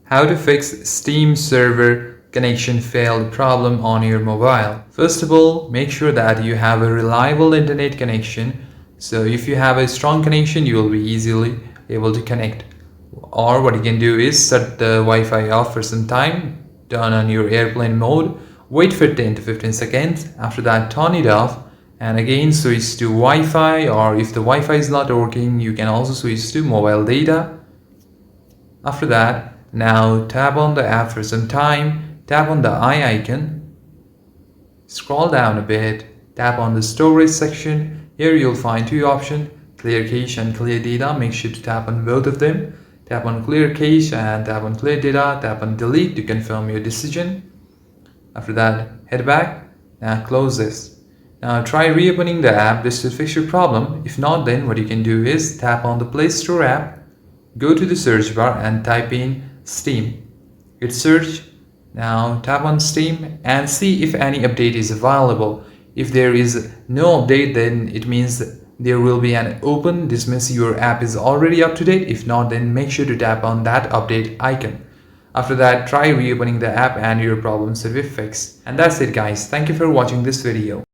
How to fix Steam server connection failed problem on your mobile. First of all, make sure that you have a reliable internet connection. So if you have a strong connection, you will be easily able to connect. Or what you can do is set the Wi-Fi off for some time, turn on your airplane mode, wait for 10 to 15 seconds. After that, turn it off and again switch to Wi-Fi, or if the Wi-Fi is not working, you can also switch to mobile data. After that, now tap on the app for some time, tap on the eye icon, scroll down a bit, tap on the storage section. Here you'll find two options, clear cache and clear data. Make sure to tap on both of them. Tap on clear cache and tap on clear data, tap on delete to confirm your decision. After that, head back. Now close this. Now try reopening the app. This will fix your problem. If not, then what you can do is tap on the Play Store app, go to the search bar and type in Steam. Hit search. Now tap on Steam and see if any update is available. If there is no update, then it means there will be an open. This means your app is already up to date. If not, then make sure to tap on that update icon. After that, try reopening the app and your problem should be fixed. And that's it guys. Thank you for watching this video.